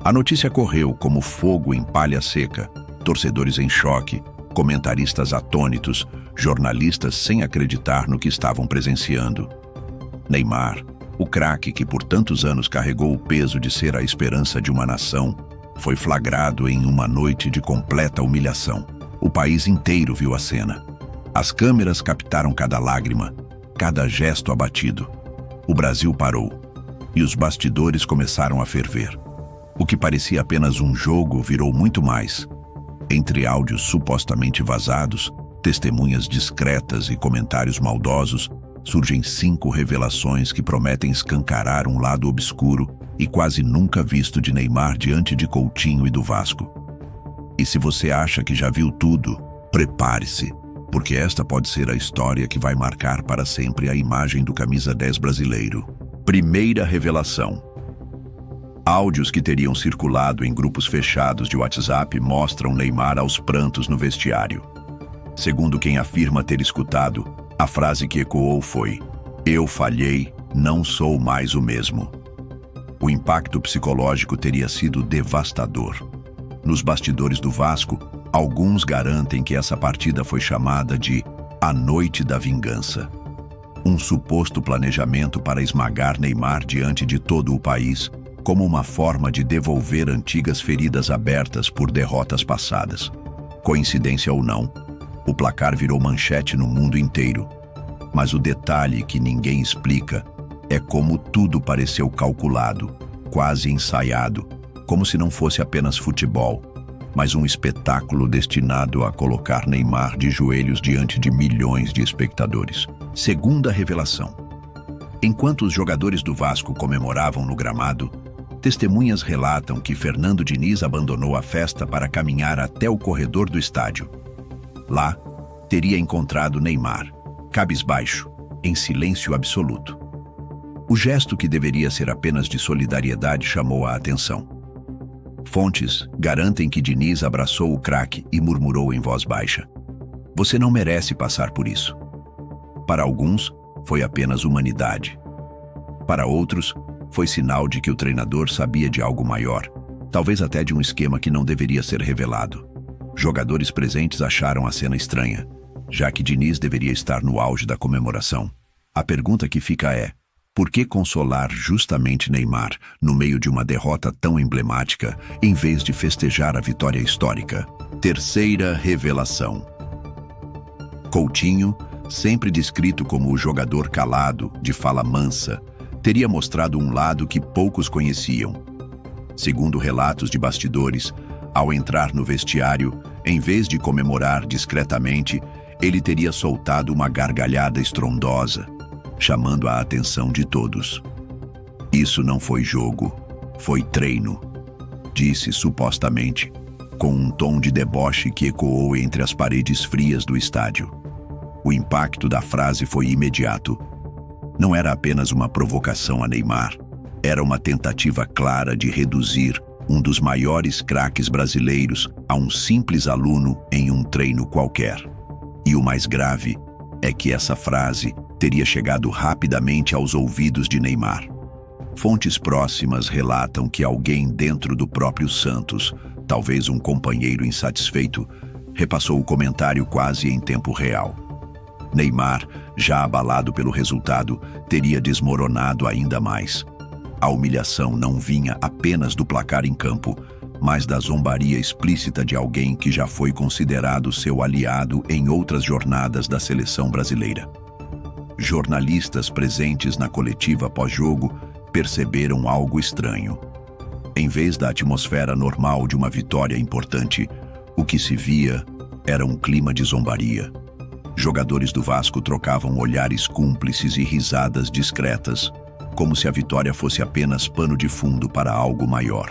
A notícia correu como fogo em palha seca, torcedores em choque, comentaristas atônitos, jornalistas sem acreditar no que estavam presenciando. Neymar, o craque que por tantos anos carregou o peso de ser a esperança de uma nação, foi flagrado em uma noite de completa humilhação. O país inteiro viu a cena. As câmeras captaram cada lágrima, cada gesto abatido. O Brasil parou, e os bastidores começaram a ferver. O que parecia apenas um jogo virou muito mais. Entre áudios supostamente vazados, testemunhas discretas e comentários maldosos, surgem 5 revelações que prometem escancarar um lado obscuro e quase nunca visto de Neymar diante de Coutinho e do Vasco. E se você acha que já viu tudo, prepare-se, porque esta pode ser a história que vai marcar para sempre a imagem do camisa 10 brasileiro. Primeira revelação. Áudios que teriam circulado em grupos fechados de WhatsApp mostram Neymar aos prantos no vestiário. Segundo quem afirma ter escutado, a frase que ecoou foi: "Eu falhei, não sou mais o mesmo." O impacto psicológico teria sido devastador. Nos bastidores do Vasco, alguns garantem que essa partida foi chamada de "A Noite da Vingança." Um suposto planejamento para esmagar Neymar diante de todo o país, como uma forma de devolver antigas feridas abertas por derrotas passadas. Coincidência ou não, o placar virou manchete no mundo inteiro. Mas o detalhe que ninguém explica é como tudo pareceu calculado, quase ensaiado, como se não fosse apenas futebol, mas um espetáculo destinado a colocar Neymar de joelhos diante de milhões de espectadores. Segunda revelação. Enquanto os jogadores do Vasco comemoravam no gramado, testemunhas relatam que Fernando Diniz abandonou a festa para caminhar até o corredor do estádio. Lá, teria encontrado Neymar, cabisbaixo, em silêncio absoluto. O gesto que deveria ser apenas de solidariedade chamou a atenção. Fontes garantem que Diniz abraçou o craque e murmurou em voz baixa: "Você não merece passar por isso." Para alguns, foi apenas humanidade. Para outros, foi sinal de que o treinador sabia de algo maior, talvez até de um esquema que não deveria ser revelado. Jogadores presentes acharam a cena estranha, já que Diniz deveria estar no auge da comemoração. A pergunta que fica é: por que consolar justamente Neymar no meio de uma derrota tão emblemática, em vez de festejar a vitória histórica? Terceira revelação. Coutinho, sempre descrito como o jogador calado, de fala mansa, teria mostrado um lado que poucos conheciam. Segundo relatos de bastidores, ao entrar no vestiário, em vez de comemorar discretamente, ele teria soltado uma gargalhada estrondosa, chamando a atenção de todos. "Isso não foi jogo, foi treino", disse supostamente, com um tom de deboche que ecoou entre as paredes frias do estádio. O impacto da frase foi imediato. Não era apenas uma provocação a Neymar, era uma tentativa clara de reduzir um dos maiores craques brasileiros a um simples aluno em um treino qualquer. E o mais grave é que essa frase teria chegado rapidamente aos ouvidos de Neymar. Fontes próximas relatam que alguém dentro do próprio Santos, talvez um companheiro insatisfeito, repassou o comentário quase em tempo real. Neymar, já abalado pelo resultado, teria desmoronado ainda mais. A humilhação não vinha apenas do placar em campo, mas da zombaria explícita de alguém que já foi considerado seu aliado em outras jornadas da seleção brasileira. Jornalistas presentes na coletiva pós-jogo perceberam algo estranho. Em vez da atmosfera normal de uma vitória importante, o que se via era um clima de zombaria. Jogadores do Vasco trocavam olhares cúmplices e risadas discretas, como se a vitória fosse apenas pano de fundo para algo maior.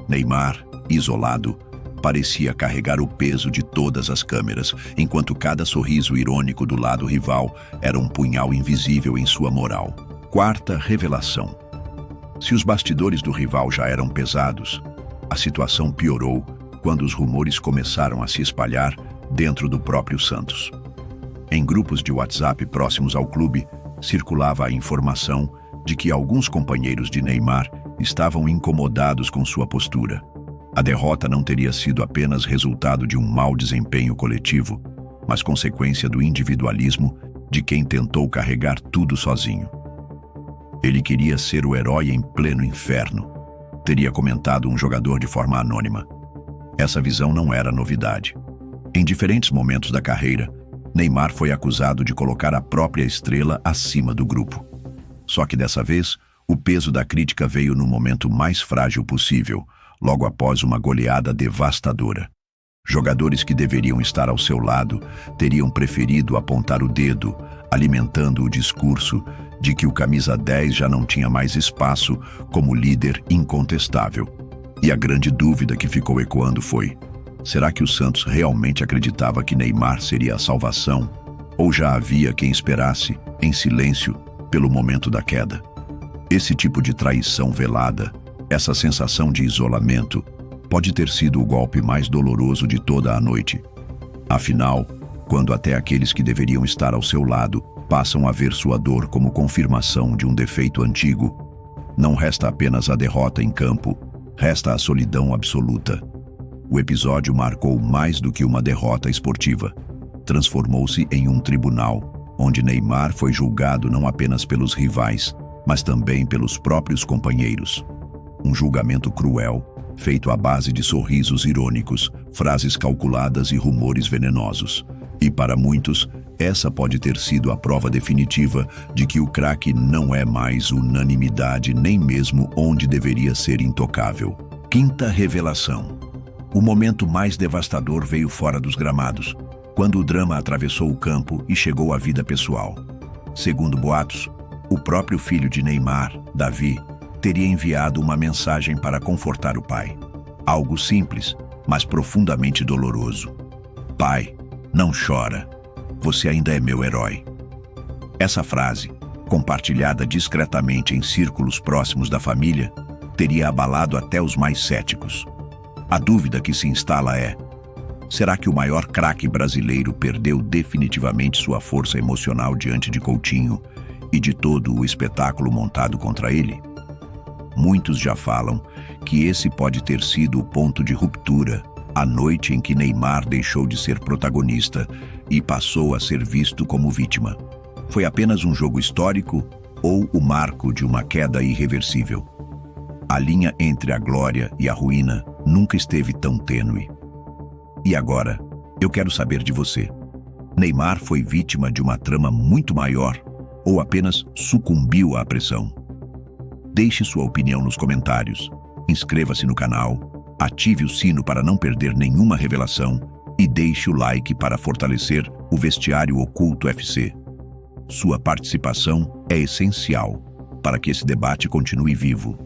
Neymar, isolado, parecia carregar o peso de todas as câmeras, enquanto cada sorriso irônico do lado rival era um punhal invisível em sua moral. Quarta revelação. Se os bastidores do rival já eram pesados, a situação piorou quando os rumores começaram a se espalhar dentro do próprio Santos. Em grupos de WhatsApp próximos ao clube, circulava a informação de que alguns companheiros de Neymar estavam incomodados com sua postura. A derrota não teria sido apenas resultado de um mau desempenho coletivo, mas consequência do individualismo de quem tentou carregar tudo sozinho. Ele queria ser o herói em pleno inferno, teria comentado um jogador de forma anônima. Essa visão não era novidade. Em diferentes momentos da carreira, Neymar foi acusado de colocar a própria estrela acima do grupo. Só que dessa vez, o peso da crítica veio no momento mais frágil possível, logo após uma goleada devastadora. Jogadores que deveriam estar ao seu lado teriam preferido apontar o dedo, alimentando o discurso de que o camisa 10 já não tinha mais espaço como líder incontestável. E a grande dúvida que ficou ecoando foi: será que o Santos realmente acreditava que Neymar seria a salvação? Ou já havia quem esperasse, em silêncio, pelo momento da queda? Esse tipo de traição velada, essa sensação de isolamento, pode ter sido o golpe mais doloroso de toda a noite. Afinal, quando até aqueles que deveriam estar ao seu lado passam a ver sua dor como confirmação de um defeito antigo, não resta apenas a derrota em campo, resta a solidão absoluta. O episódio marcou mais do que uma derrota esportiva. Transformou-se em um tribunal, onde Neymar foi julgado não apenas pelos rivais, mas também pelos próprios companheiros. Um julgamento cruel, feito à base de sorrisos irônicos, frases calculadas e rumores venenosos. E para muitos, essa pode ter sido a prova definitiva de que o craque não é mais unanimidade nem mesmo onde deveria ser intocável. Quinta revelação. O momento mais devastador veio fora dos gramados, quando o drama atravessou o campo e chegou à vida pessoal. Segundo boatos, o próprio filho de Neymar, Davi, teria enviado uma mensagem para confortar o pai. Algo simples, mas profundamente doloroso. Pai, não chora. Você ainda é meu herói. Essa frase, compartilhada discretamente em círculos próximos da família, teria abalado até os mais céticos. A dúvida que se instala é: será que o maior craque brasileiro perdeu definitivamente sua força emocional diante de Coutinho e de todo o espetáculo montado contra ele? Muitos já falam que esse pode ter sido o ponto de ruptura, a noite em que Neymar deixou de ser protagonista e passou a ser visto como vítima. Foi apenas um jogo histórico ou o marco de uma queda irreversível? A linha entre a glória e a ruína nunca esteve tão tênue. E agora, eu quero saber de você. Neymar foi vítima de uma trama muito maior ou apenas sucumbiu à pressão? Deixe sua opinião nos comentários, inscreva-se no canal, ative o sino para não perder nenhuma revelação e deixe o like para fortalecer o Vestiário Oculto FC. Sua participação é essencial para que esse debate continue vivo.